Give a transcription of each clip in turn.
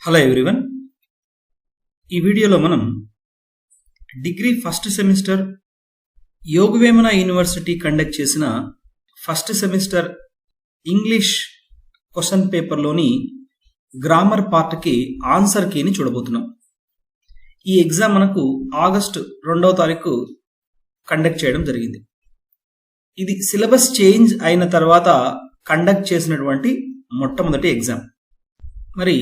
Hello everyone, ఈ వీడియోలో మనం degree first semester Yogi Vemana university conduct చేసిన ఫస్ట్ సెమిస్టర్ ఇంగ్లీష్ క్వశ్చన్ పేపర్లోని గ్రామర్ పార్ట్కి ఆన్సర్ కీని చూడబోతున్నాం. ఈ ఎగ్జామ్ మనకు ఆగస్టు 2వ తారీఖు కండక్ట్ చేయడం జరిగింది. ఇది సిలబస్ చేంజ్ అయిన తర్వాత కండక్ట్ చేసినటువంటి మొట్టమొదటి ఎగ్జామ్. మరి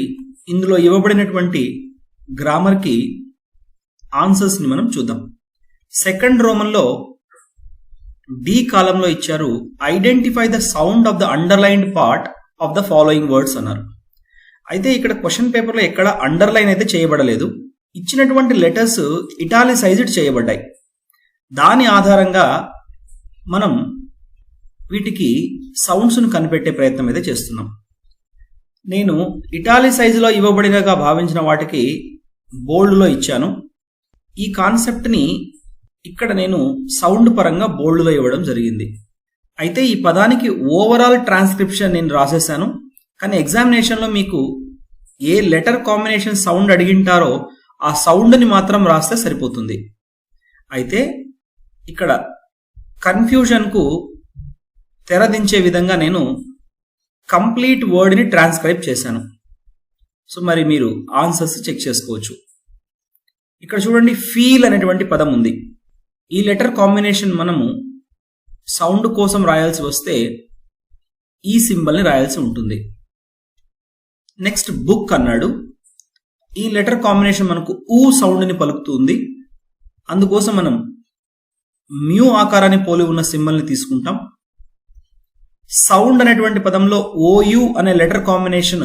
ఇందులో ఇవ్వబడినటువంటి గ్రామర్కి ఆన్సర్స్ని మనం చూద్దాం. సెకండ్ రోమన్లో డి కాలంలో ఇచ్చారు, identify the sound of the underlined part of the following words అన్నారు. అయితే ఇక్కడ క్వశ్చన్ పేపర్లో ఎక్కడ అండర్లైన్ అయితే చేయబడలేదు. ఇచ్చినటువంటి లెటర్స్ ఇటాలిసైజ్డ్ చేయబడ్డాయి. దాని ఆధారంగా మనం వీటికి సౌండ్స్ను కనిపెట్టే ప్రయత్నం అయితే చేస్తున్నాం. నేను ఇటాలిసైజ్లో ఇవ్వబడినగా భావించిన వాటికి బోల్డ్లో ఇచ్చాను. ఈ కాన్సెప్ట్ని ఇక్కడ నేను సౌండ్ పరంగా బోల్డ్లో ఇవ్వడం జరిగింది. అయితే ఈ పదానికి ఓవరాల్ ట్రాన్స్క్రిప్షన్ నేను రాసేసాను. కానీ ఎగ్జామినేషన్లో మీకు ఏ లెటర్ కాంబినేషన్ సౌండ్ అడిగింటారో ఆ సౌండ్ని మాత్రం రాస్తే సరిపోతుంది. అయితే ఇక్కడ కన్ఫ్యూజన్కు తెరదించే విధంగా నేను కంప్లీట్ వర్డ్ని ట్రాన్స్క్రైబ్ చేశాను. సో మరి మీరు ఆన్సర్స్ చెక్ చేసుకోవచ్చు. ఇక్కడ చూడండి, ఫీల్ అనేటువంటి పదం ఉంది. ఈ లెటర్ కాంబినేషన్ మనము సౌండ్ కోసం రాయాల్సి వస్తే ఈ సింబల్ని రాయాల్సి ఉంటుంది. నెక్స్ట్ బుక్ అన్నాడు. ఈ లెటర్ కాంబినేషన్ మనకు ఊ సౌండ్ని పలుకుతుంది. అందుకోసం మనం మ్యూ ఆకారాన్ని పోలి ఉన్న సింబల్ని తీసుకుంటాం. సౌండ్ అనేటువంటి పదంలో ఓయు అనే లెటర్ కాంబినేషన్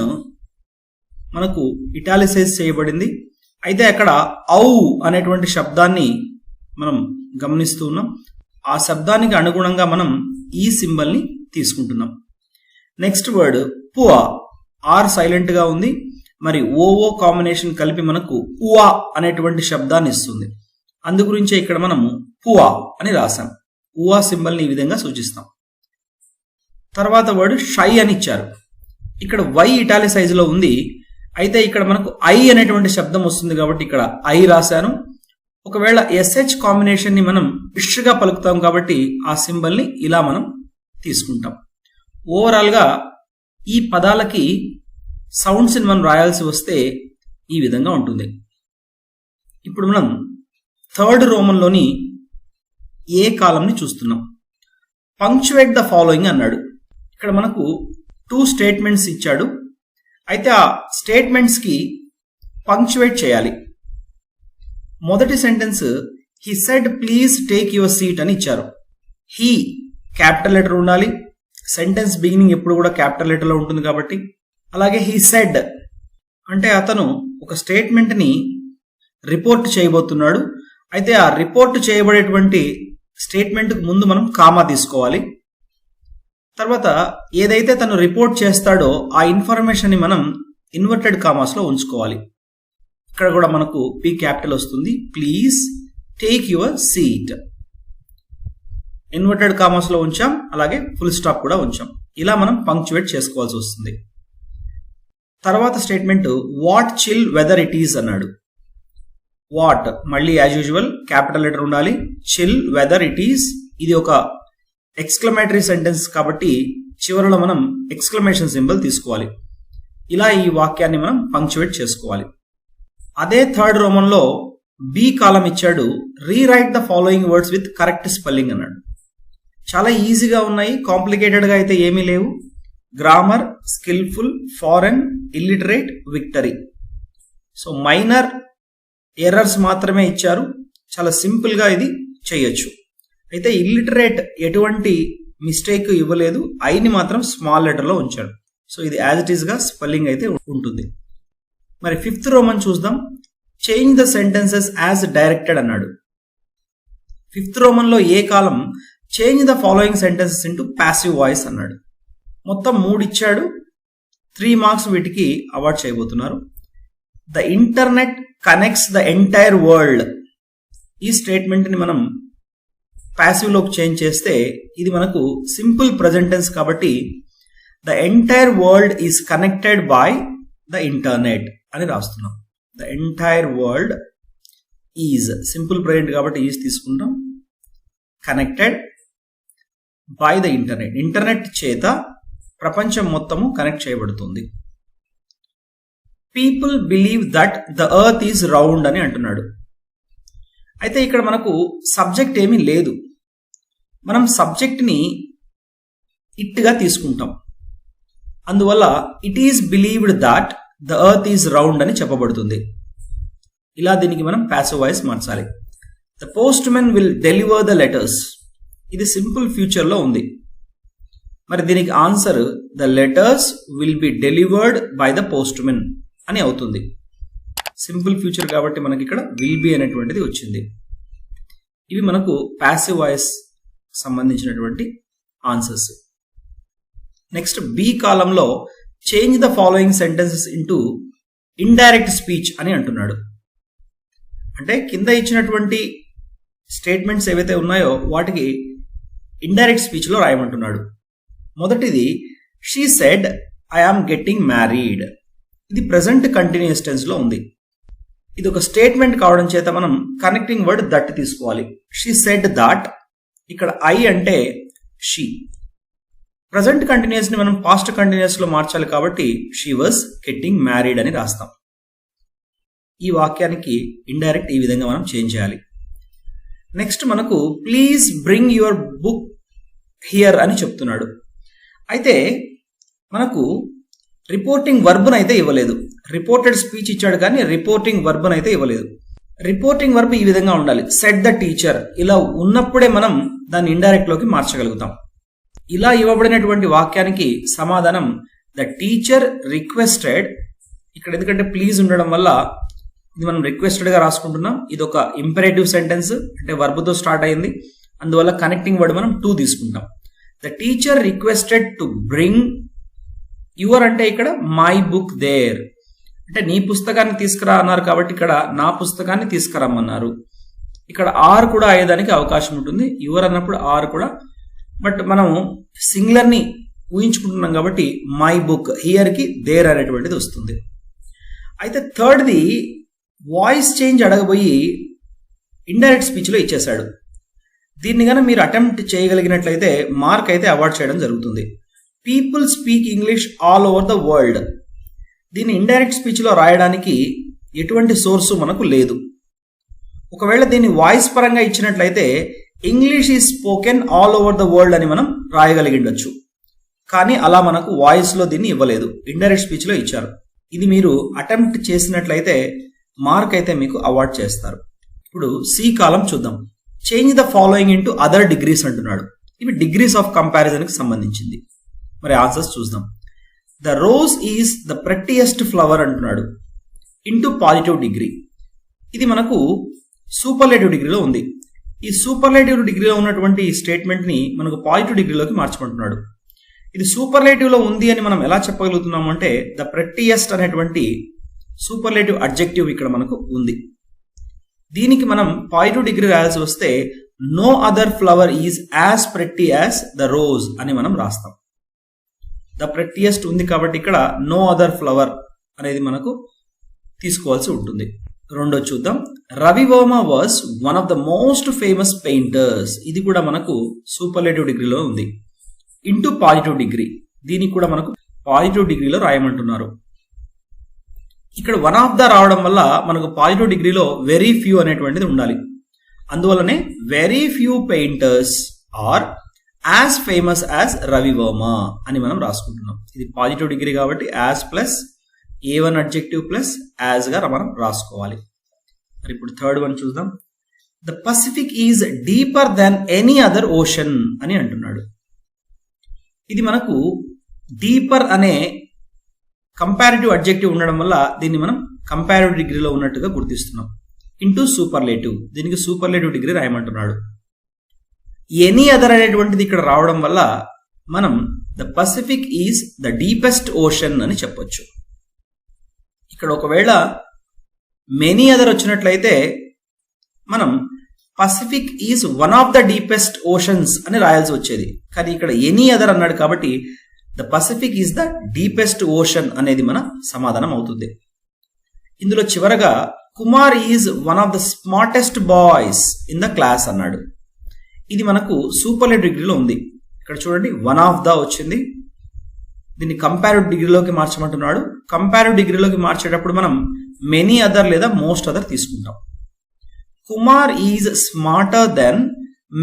మనకు ఇటాలిసైజ్ చేయబడింది. అయితే అక్కడ ఔ అనేటువంటి శబ్దాన్ని మనం గమనిస్తూ ఉన్నాం. ఆ శబ్దానికి అనుగుణంగా మనం ఈ సింబల్ని తీసుకుంటున్నాం. నెక్స్ట్ వర్డ్ పువా, ఆర్ సైలెంట్ గా ఉంది. మరి ఓఓ కాంబినేషన్ కలిపి మనకు ఉవా అనేటువంటి శబ్దాన్ని ఇస్తుంది. అందుగురించే ఇక్కడ మనము పువా అని రాసాం. ఉవా సింబల్ని ఈ విధంగా సూచిస్తాం. తర్వాత వర్డ్ షై అని ఇచ్చారు. ఇక్కడ వై ఇటాలిసైజ్ లో ఉంది. అయితే ఇక్కడ మనకు ఐ అనేటువంటి శబ్దం వస్తుంది కాబట్టి ఇక్కడ ఐ రాశాను. ఒకవేళ ఎస్హెచ్ కాంబినేషన్ ని మనం ఇష్గా పలుకుతాం కాబట్టి ఆ సింబల్ ని ఇలా మనం తీసుకుంటాం. ఓవరాల్ గా ఈ పదాలకి సౌండ్స్ ని మనం రాయాల్సి వస్తే ఈ విధంగా ఉంటుంది. ఇప్పుడు మనం థర్డ్ రోమన్లోని ఏ కాలంని చూస్తున్నాం. పంక్చువేట్ ద ఫాలోయింగ్ అన్నాడు. ఇక్కడ మనకు 2 స్టేట్మెంట్స్ ఇచ్చాడు. అయితే ఆ స్టేట్మెంట్స్ కి పంక్చువేట్ చేయాలి. మొదటి sentence he said please take your seat అని ఇచ్చారు. హీ క్యాపిటల్ లెటర్ ఉండాలి. సెంటెన్స్ బిగినింగ్ ఎప్పుడు కూడా క్యాపిటల్ లెటర్ లో ఉంటుంది కాబట్టి. అలాగే హీ సెడ్ అంటే అతను ఒక స్టేట్మెంట్ ని రిపోర్ట్ చేయబోతున్నాడు. అయితే ఆ రిపోర్ట్ చేయబడేటువంటి స్టేట్మెంట్ కు ముందు మనం కామా తీసుకోవాలి. తర్వాత ఏదైతే తను రిపోర్ట్ చేస్తాడో ఆ ఇన్ఫర్మేషన్ ని మనం ఇన్వర్టెడ్ కామాస్ లో ఉంచుకోవాలి. ఇక్కడ కూడా మనకు పి క్యాపిటల్ వస్తుంది. Please take your seat inverted commas లో ఉంచాం. అలాగే ఫుల్ స్టాప్ కూడా ఉంచాం. ఇలా మనం పంక్చువేట్ చేసుకోవాల్సి వస్తుంది. తర్వాత statement what chill whether it is అన్నాడు. వాట్ మళ్ళీ యాజ్ యూజువల్ క్యాపిటల్ లెటర్ ఉండాలి. చిల్ వెదర్ ఇట్ ఈస్ ఇది ఒక ఎక్స్క్లమేటరీ సెంటెన్స్ కాబట్టి చివరిలో మనం ఎక్స్క్లమేషన్ సింబల్ తీసుకోవాలి. ఇలా ఈ వాక్యాన్ని మనం పంక్చువేట్ చేసుకోవాలి. అదే థర్డ్ రోమన్లో బి కాలం ఇచ్చాడు. Rewrite the following words with correct spelling అన్నాడు. చాలా ఈజీగా ఉన్నాయి, కాంప్లికేటెడ్ గా అయితే ఏమీ లేవు. Grammar, skilful, foreign, illiterate, victory. So minor errors మాత్రమే ఇచ్చారు. చాలా సింపుల్ గా ఇది చేయొచ్చు. అయితే ఇల్లిటరేట్ ఎటువంటి మిస్టేక్ ఇవ్వలేదు. ఐని మాత్రం స్మాల్ లెటర్ లో ఉంచాడు. సో ఇది యాజ్ ఇట్ ఈస్ గా స్పెల్లింగ్ అయితే ఉంటుంది. మరి ఫిఫ్త్ రోమన్ చూద్దాం. Change the sentences as directed అన్నాడు. ఫిఫ్త్ రోమన్ లో ఏ కాలం change the following sentences into passive voice అన్నాడు. మొత్తం 3 ఇచ్చాడు. 3 మార్క్స్ వీటికి అవార్డ్ చేయబోతున్నారు. The internet connects the entire world. ఈ స్టేట్మెంట్ ని మనం ప్యాసివ్ లోకి చేంజ్ చేస్తే ఇది మనకు సింపుల్ ప్రెజెంట్ టెన్స్ కాబట్టి the entire world is connected by the internet అని రాస్తున్నాం. The entire world is, simple present కాబట్టి ఈజ్ తీసుకుంటాం. Connected by the internet, internet చేత ప్రపంచం మొత్తము కనెక్ట్ చేయబడుతుంది. People believe that the earth is round అని అంటున్నాడు. అయితే ఇక్కడ మనకు సబ్జెక్ట్ ఏమీ లేదు, మనం సబ్జెక్ట్ని ఇట్గా తీసుకుంటాం. అందువల్ల it is believed that the earth is round అని చెప్పబడుతుంది. ఇలా దీనికి మనం ప్యాసివ్ వాయిస్ మార్చాలి. The post men will deliver the letters, ఇది సింపుల్ ఫ్యూచర్లో ఉంది. మరి దీనికి answer the letters will be delivered by the post men అని అవుతుంది. సింపుల్ ఫ్యూచర్ కాబట్టి మనకి ఇక్కడ విల్ బి అనేటువంటిది వచ్చింది. ఇవి మనకు ప్యాసివ్ వాయిస్ సంబంధించినటువంటి ఆన్సర్స్. నెక్స్ట్ బి కాలంలో change the following sentences into indirect speech అని అంటున్నాడు. అంటే కింద ఇచ్చినటువంటి స్టేట్మెంట్స్ ఏవైతే ఉన్నాయో వాటికి ఇండైరెక్ట్ స్పీచ్లో రాయమంటున్నాడు. మొదటిది she said I am getting married, ఇది ప్రెజెంట్ కంటిన్యూస్ టెన్స్లో ఉంది. ఇది ఒక స్టేట్మెంట్ కావడం చేత మనం కనెక్టింగ్ వర్డ్ దట్ తీసుకోవాలి. షీ సెడ్ దాట్, ఇక్కడ ఐ అంటే షీ. ప్రజెంట్ కంటిన్యూస్ ని మనం పాస్ట్ కంటిన్యూస్ లో మార్చాలి కాబట్టి షీ వాజ్ గెట్టింగ్ మ్యారీడ్ అని రాస్తాం. ఈ వాక్యానికి ఇండైరెక్ట్ ఈ విధంగా మనం చేంజ్ చేయాలి. నెక్స్ట్ మనకు please bring your book here అని చెప్తున్నాడు. అయితే మనకు రిపోర్టింగ్ వర్బ్ను అయితే ఇవ్వలేదు. రిపోర్టెడ్ స్పీచ్ ఇచ్చాడు కానీ రిపోర్టింగ్ వర్బ్ను అయితే ఇవ్వలేదు. రిపోర్టింగ్ వర్బ్ ఈ విధంగా ఉండాలి, సెడ్ ద టీచర్. ఇలా ఉన్నప్పుడే మనం దాన్ని ఇండైరెక్ట్ లోకి మార్చగలుగుతాం. ఇలా ఇవ్వబడినటువంటి వాక్యానికి సమాధానం ద టీచర్ రిక్వెస్టెడ్. ఇక్కడ ఎందుకంటే ప్లీజ్ ఉండడం వల్ల ఇది మనం రిక్వెస్టెడ్ గా రాసుకుంటున్నాం. ఇది ఒక ఇంపెరేటివ్ సెంటెన్స్, అంటే వర్బ్తో స్టార్ట్ అయింది. అందువల్ల కనెక్టింగ్ వర్డ్ మనం టు తీసుకుంటాం. The teacher requested to bring your, అంటే ఇక్కడ మై బుక్ దేర్, అంటే నీ పుస్తకాన్ని తీసుకురా అన్నారు కాబట్టి ఇక్కడ నా పుస్తకాన్ని తీసుకురమ్మన్నారు. ఇక్కడ ఆర్ కూడా అయ్యేదానికి అవకాశం ఉంటుంది, యువర్ అన్నప్పుడు ఆర్ కూడా. బట్ మనం సింగులర్ ని ఊహించుకుంటున్నాం కాబట్టి మై బుక్, హియర్ కి దేర్ అనేటువంటిది వస్తుంది. అయితే థర్డ్ది వాయిస్ చేంజ్ అడగబోయి ఇండైరెక్ట్ స్పీచ్ లో ఇచ్చేశాడు. దీన్ని కనుక మీరు అటెంప్ట్ చేయగలిగినట్లయితే మార్క్ అయితే అవార్డ్ చేయడం జరుగుతుంది. People speak English all over the world, దీన్ని ఇండైరెక్ట్ స్పీచ్ లో రాయడానికి ఎటువంటి సోర్సు మనకు లేదు. ఒకవేళ దీన్ని వాయిస్ పరంగా ఇచ్చినట్లయితే English is spoken all over the world అని మనం రాయగలిగిండొచ్చు. కానీ అలా మనకు వాయిస్ లో దీన్ని ఇవ్వలేదు, ఇండైరెక్ట్ స్పీచ్ లో ఇచ్చారు. ఇది మీరు అటెంప్ట్ చేసినట్లయితే మార్క్ అయితే మీకు అవార్డ్ చేస్తారు. ఇప్పుడు సి కాలం చూద్దాం. Change the following into other degrees అంటున్నాడు. ఇవి డిగ్రీస్ ఆఫ్ కంపారిజన్ కి సంబంధించింది. మరి ఆన్సర్స్ చూద్దాం. The rose is the prettiest flower అంటున్నాడు ఇంటూ పాజిటివ్ డిగ్రీ. ఇది మనకు సూపర్లేటివ్ డిగ్రీలో ఉంది. ఈ సూపర్లేటివ్ డిగ్రీలో ఉన్నటువంటి ఈ స్టేట్మెంట్ ని మనకు పాజిటివ్ డిగ్రీలోకి మార్చమంటున్నాడు. ఇది సూపర్లేటివ్ లో ఉంది అని మనం ఎలా చెప్పగలుగుతున్నాము అంటే ద ప్రెట్టియెస్ట్ అనేటువంటి సూపర్లేటివ్ అడ్జెక్టివ్ ఇక్కడ మనకు ఉంది. దీనికి మనం పాజిటివ్ డిగ్రీ రాయాల్సి వస్తే no other flower is as pretty as the rose అని మనం రాస్తాం. ద ప్రెట్టియెస్ట్ ఉంది కాబట్టి ఇక్కడ నో అదర్ ఫ్లవర్ అనేది మనకు తీసుకోవాల్సి ఉంటుంది. రెండో చూద్దాం. Ravi Varma was one of the most famous painters. ఇది కూడా మనకు సూపర్లేటివ్ డిగ్రీలో ఉంది. ఇంటూ పాజిటివ్ డిగ్రీ, దీనికి కూడా మనకు పాజిటివ్ డిగ్రీలో రాయమంటున్నారు. ఇక్కడ వన్ ఆఫ్ ద రావడం వల్ల మనకు పాజిటివ్ డిగ్రీలో వెరీ ఫ్యూ అనేటువంటిది ఉండాలి. అందువల్లనే very few painters are as famous as Ravi Varma అని మనం రాసుకుంటున్నాం. ఇది పాజిటివ్ డిగ్రీ కాబట్టి as plus A1 adjective plus as గా మనం రాసుకోవాలి. మరి ఇప్పుడు థర్డ్ వన్ చూద్దాం. The Pacific is deeper than any other ocean అని అంటున్నాడు. ఇది మనకు డీపర్ అనే కంపారిటివ్ అడ్జెక్టివ్ ఉండడం వల్ల దీన్ని మనం కంపారిటివ్ డిగ్రీలో ఉన్నట్టుగా గుర్తిస్తున్నాం. ఇంటూ సూపర్లేటివ్, దీనికి సూపర్లేటివ్ డిగ్రీ రాయమంటున్నాడు. ఎనీ అదర్ అనేటువంటిది ఇక్కడ రావడం వల్ల మనం the Pacific is the deepest ocean అని చెప్పొచ్చు. ఇక్కడ ఒకవేళ మెనీ అదర్ వచ్చినట్లయితే మనం Pacific is one of the deepest oceans అని రాయాల్సి వచ్చేది. కానీ ఇక్కడ ఎనీ అదర్ అన్నాడు కాబట్టి the Pacific is the deepest ocean అనేది మన సమాధానం అవుతుంది. ఇందులో చివరగా Kumar is one of the smartest boys in the class అన్నాడు. ఇది మనకు సూపర్లేటివ్ డిగ్రీలో ఉంది. ఇక్కడ చూడండి, వన్ ఆఫ్ ద వచ్చింది. దీన్ని కంపారిటివ్ డిగ్రీలోకి మార్చమంటున్నాడు. కంపారిటివ్ డిగ్రీలోకి మార్చేటప్పుడు మనం మెనీ అదర్ లేదా మోస్ట్ అదర్ తీసుకుంటాం. Kumar is smarter than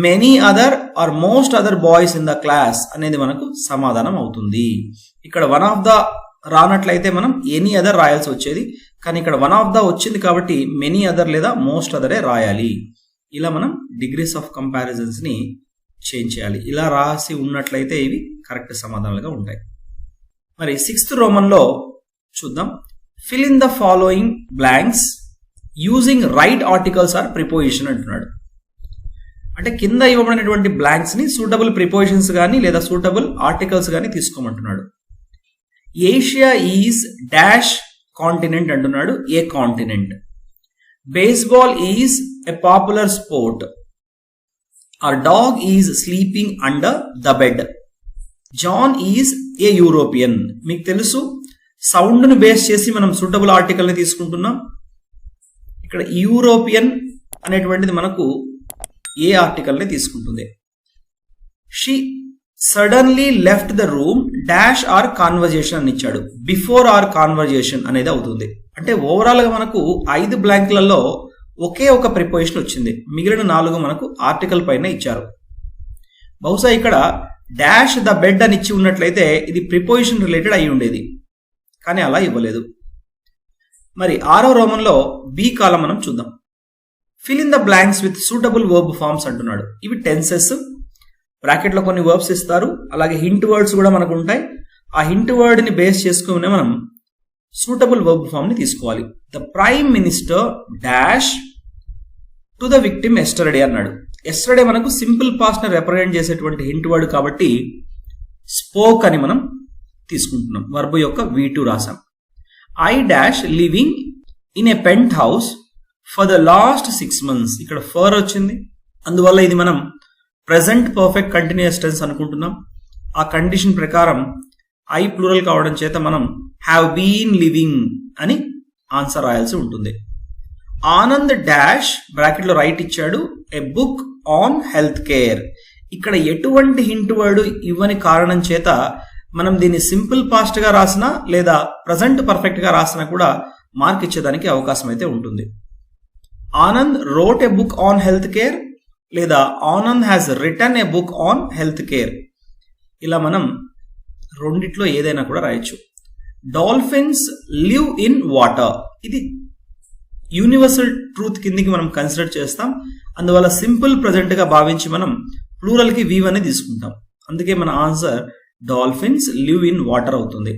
many other or most other boys in the class అనేది మనకు సమాధానం అవుతుంది. ఇక్కడ వన్ ఆఫ్ ద రానట్లయితే మనం ఎనీ అదర్ రాయాల్సి వచ్చేది. కానీ ఇక్కడ వన్ ఆఫ్ ద వచ్చింది కాబట్టి మెనీ అదర్ లేదా మోస్ట్ అదరే రాయాలి. ఇలా మనం డిగ్రీస్ ఆఫ్ కంపారిజన్స్ ని చేంజ్ చేయాలి. ఇలా రాసి ఉన్నట్లయితే ఇవి కరెక్ట్ సమాధానాలుగా ఉంటాయి. మరి 6th రోమన్లో చూద్దాం. Fill in the following blanks using right articles or preposition అంటున్నాడు. అంటే కింద ఇవ్వబడినటువంటి బ్లాంక్స్ ని సూటబుల్ ప్రిపోజిషన్స్ కానీ లేదా సూటబుల్ ఆర్టికల్స్ కానీ తీసుకోమంటున్నాడు. ఏషియా ఈజ్ డాష్ కాంటినెంట్ అంటున్నాడు. A continent. Baseball is a popular sport. Our dog is sleeping under the bed. John is a European. మీకు తెలుసు, సౌండ్ ను బేస్ చేసి మనం సూటబుల్ ఆర్టికల్ ని తీసుకుంటున్నాం. ఇక్కడ యూరోపియన్ అనేటువంటిది మనకు ఏ ఆర్టికల్ ని తీసుకుంటుంది. She suddenly left the room dash or conversation అని ఇచ్చాడు. బిఫోర్ ఆర్ కాన్వర్జేషన్ అనేది అవుతుంది. అంటే ఓవరాల్ గా మనకు 5 బ్లాంక్లలో ఒకే ఒక ప్రిపోజిషన్ వచ్చింది. మిగిలిన 4 మనకు ఆర్టికల్ పైన ఇచ్చారు. బహుశా ఇక్కడ డాష్ ద బెడ్ అని ఇచ్చి ఉన్నట్లయితే ఇది ప్రిపోజిషన్ రిలేటెడ్ అయి ఉండేది. కానీ అలా ఇవ్వలేదు. మరి 6వ రోమన్లో బి కాలం మనం చూద్దాం. Fill in the blanks with suitable verb forms అంటున్నాడు. ఇవి టెన్సెస్. బ్రాకెట్లో కొన్ని వర్బ్స్ ఇస్తారు. అలాగే హింట్ వర్డ్స్ కూడా మనకు ఉంటాయి. ఆ హింట్ వర్డ్ ని బేస్ చేసుకుని మనం సూటబుల్ వర్బ్ ఫామ్ ని తీసుకోవాలి. The prime minister dash to the victim yesterday అన్నాడు. ఎస్టర్డే మనకు సింపుల్ పాస్ట్ ని రిప్రజెంట్ చేసేటువంటి హింట్ వర్డ్ కాబట్టి స్పోక్ అని మనం తీసుకుంటున్నాం. వర్బ్ యొక్క V2 రాసాం. I dash living in a penthouse for the last 6 months. ఇక్కడ ఫర్ వచ్చింది. అందువల్ల ఇది మనం ప్రెజెంట్ పర్ఫెక్ట్ కంటిన్యూస్ టెన్స్ అనుకుంటున్నాం. ఆ కండిషన్ ప్రకారం ఐ ప్లూరల్ కావడం చేత మనం హ్యావ్ బీన్ లివింగ్ అని ఆన్సర్ రాయాల్సి ఉంటుంది. ఆనంద్ డాష్ బ్రాకెట్ లో రైట్ ఇచ్చాడు ఏ బుక్ ఆన్ హెల్త్ కేర్. ఇక్కడ ఎటువంటి హింట్ వర్డ్ ఇవ్వని కారణం చేత మనం దీన్ని సింపుల్ పాస్ట్ గా రాసినా లేదా ప్రజెంట్ పర్ఫెక్ట్ గా రాసినా కూడా మార్క్ ఇచ్చేదానికి అవకాశం అయితే ఉంటుంది. Anand wrote a book on health care లేదా Anand has written a book on health care. ఇలా మనం రెండిట్లో ఏదైనా కూడా రాయొచ్చు. Dolphins live in water. ఇది యూనివర్సల్ ట్రూత్ కిందికి మనం కన్సిడర్ చేస్తాం. అందువల్ల సింపుల్ ప్రజెంట్ గా భావించి మనం ప్లూరల్ కి వీవ్ అని తీసుకుంటాం. అందుకే మన answer dolphins live in water అవుతుంది.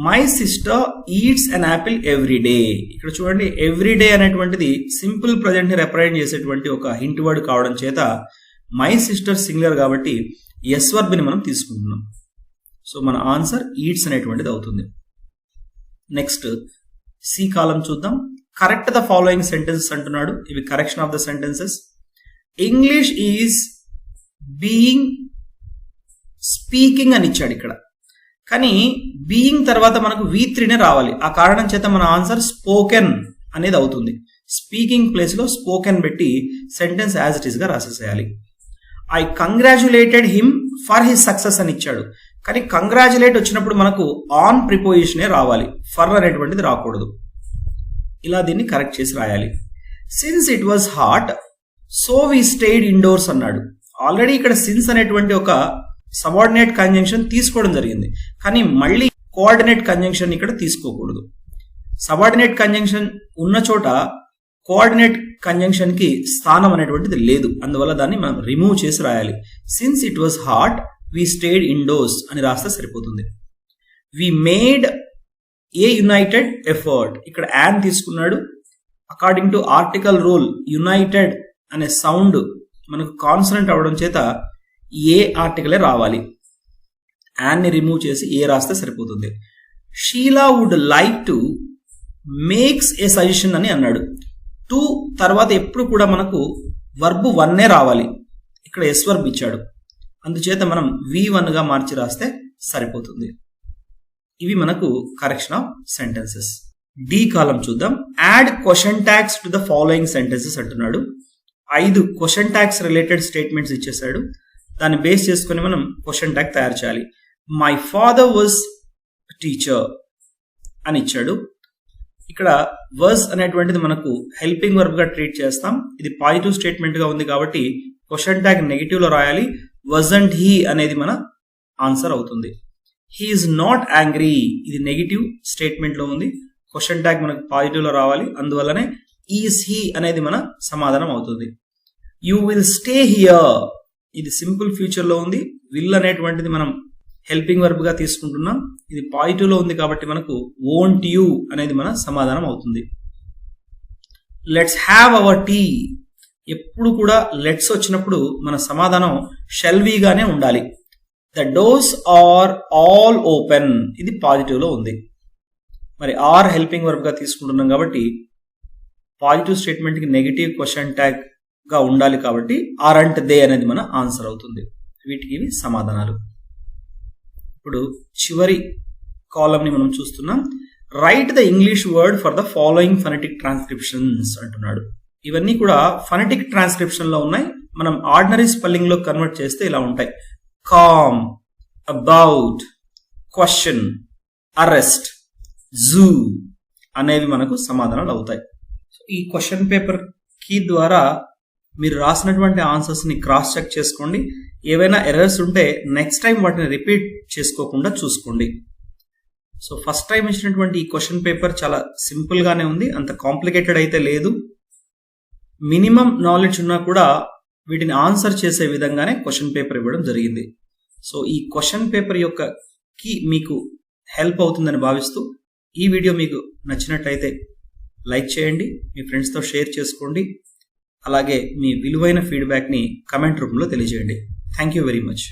My sister eats an apple every day. ఇక్కడ చూడండి, ఎవ్రీ డే అనేటువంటిది సింపుల్ ప్రజెంట్ ని రిప్రజెంట్ చేసేటువంటి ఒక హింట్ వర్డ్ కావడం చేత మై సిస్టర్ సింగులర్ కాబట్టి ఎస్ వర్బ్ ని మనం తీసుకుంటున్నాం. సో మన ఆన్సర్ ఈట్స్ అనేటువంటిది అవుతుంది. నెక్స్ట్ సి కాలం చూద్దాం. కరెక్ట్ ద ఫాలోయింగ్ సెంటెన్సెస్ అంటున్నాడు. ఇవి correction of the sentences. English is being speaking అని ఇచ్చాడు ఇక్కడ. కానీ బీయింగ్ తర్వాత మనకు V3నే రావాలి. ఆ కారణం చేత మన ఆన్సర్ స్పోకెన్ అనేది అవుతుంది. స్పీకింగ్ ప్లేస్ లో స్పోకెన్ పెట్టి సెంటెన్స్ యాజ్ ఇట్ ఈస్ గా రాసేసేయాలి. I congratulated him for his success అని ఇచ్చాడు. కానీ కంగ్రాచులేట్ వచ్చినప్పుడు మనకు ఆన్ ప్రిపోజిషనే రావాలి, ఫర్ అనేటువంటిది రాకూడదు. ఇలా దీన్ని కరెక్ట్ చేసి రాయాలి. Since it was hot so we stayed indoors అన్నాడు. ఆల్రెడీ ఇక్కడ సిన్స్ అనేటువంటి ఒక సబార్డినేట్ కంజంక్షన్ తీసుకోవడం జరిగింది. కానీ మళ్ళీ కోఆర్డినేట్ కంజంక్షన్ ఇక్కడ తీసుకోకూడదు. సబార్డినేట్ కంజంక్షన్ ఉన్న చోట కోఆర్డినేట్ కంజంక్షన్ కి స్థానం అనేటువంటిది లేదు. అందువల్ల దాన్ని మనం రిమూవ్ చేసి రాయాలి. Since it was hot we stayed indoors అని రాస్తే సరిపోతుంది. We made a united effort. ఇక్కడ యాన్ తీసుకున్నాడు. According to article rule united అనే సౌండ్ మనకు కాన్సనెంట్ అవడం చేత ఏ ఆర్టికలే రావాలి. యాన్ ని రిమూవ్ చేసి ఏ రాస్తే సరిపోతుంది. Sheela would like to makes a suggestion అని అన్నాడు. టు తర్వాత ఎప్పుడు కూడా మనకు వర్బ్ 1 రావాలి. ఇక్కడ ఎస్ వర్బ్ ఇచ్చాడు. అందుచేత మనం V1 గా మార్చి రాస్తే సరిపోతుంది. ఇవి మనకు కరెక్షన్ ఆఫ్ సెంటెన్సెస్. డి కాలం చూద్దాం. Add question tags to the following sentences అంటున్నాడు. 5 క్వశ్చన్ ట్యాగ్స్ రిలేటెడ్ స్టేట్మెంట్స్ ఇచ్చేసాడు. దాన్ని బేస్ చేసుకుని మనం క్వశ్చన్ ట్యాగ్ తయారు చేయాలి. మై ఫాదర్ వాజ్ టీచర్ అని ఇచ్చాడు. ఇక్కడ వాజ్ అనేటువంటిది మనకు హెల్పింగ్ వర్బ్ గా ట్రీట్ చేస్తాం. ఇది పాజిటివ్ స్టేట్మెంట్ గా ఉంది కాబట్టి క్వశ్చన్ ట్యాగ్ నెగిటివ్ లో రాయాలి. వజంట్ హీ అనేది మన ఆన్సర్ అవుతుంది. హీ ఈజ్ నాట్ యాంగ్రీ, ఇది నెగిటివ్ స్టేట్మెంట్ లో ఉంది. క్వశ్చన్ ట్యాగ్ మనకు పాజిటివ్ లో రావాలి. అందువల్లనే ఈజ్ హీ అనేది మన సమాధానం అవుతుంది. యూ విల్ స్టే హియర్, ఇది సింపుల్ ఫ్యూచర్ లో ఉంది. విల్ అనేటువంటిది మనం హెల్పింగ్ వర్బ్ గా తీసుకుంటున్నాం. ఇది పాజిటివ్ లో ఉంది కాబట్టి మనకు వోంట్ యూ అనేది మన సమాధానం అవుతుంది. లెట్స్ హ్యావ్ అవర్ టీ, ఎప్పుడు కూడా లెట్స్ వచ్చినప్పుడు మన సమాధానం షెల్ వి గానే ఉండాలి. The doors are all open, ఇది పాజిటివ్ లో ఉంది. మరి ఆర్ హెల్పింగ్ వర్బ్ గా తీసుకుంటున్నాం కాబట్టి పాజిటివ్ స్టేట్మెంట్ కి నెగిటివ్ క్వశ్చన్ ట్యాగ్ గా ఉండాలి కాబట్టి ఆరంట్ దే అనేది మన ఆన్సర్ అవుతుంది. వీటికి ఇవి సమాధానాలు. ఇప్పుడు చివరి కాలం ని మనం చూస్తున్నాం. Write the English word for the following phonetic transcriptions అంటున్నాడు. ఇవన్నీ కూడా ఫనెటిక్ ట్రాన్స్క్రిప్షన్ లో ఉన్నాయి. మనం ఆర్డినరీ స్పెల్లింగ్ లో కన్వర్ట్ చేస్తే ఇలా ఉంటాయి. Calm, about, question, arrest, zoo అనేవి మనకు సమాధానాలు అవుతాయి. ఈ క్వశ్చన్ పేపర్ కీ ద్వారా మీరు రాసినటువంటి ఆన్సర్స్ ని క్రాస్ చెక్ చేసుకోండి. ఏవైనా ఎర్రర్స్ ఉంటే నెక్స్ట్ టైం వాటిని రిపీట్ చేసుకోకుండా చూసుకోండి. సో ఫస్ట్ టైం ఇచ్చినటువంటి ఈ క్వశ్చన్ పేపర్ చాలా సింపుల్ గానే ఉంది, అంత కాంప్లికేటెడ్ అయితే లేదు. మినిమం నాలెడ్జ్ ఉన్నా కూడా వీటిని ఆన్సర్ చేసే విధంగానే క్వశ్చన్ పేపర్ ఇవ్వడం జరిగింది. సో ఈ క్వశ్చన్ పేపర్ యొక్క కీ మీకు హెల్ప్ అవుతుందని భావిస్తూ ఈ వీడియో మీకు నచ్చినట్లయితే లైక్ చేయండి, మీ ఫ్రెండ్స్తో షేర్ చేసుకోండి. అలాగే మీ విలువైన ఫీడ్బ్యాక్ని కమెంట్ రూపంలో తెలియజేయండి. Thank you very much.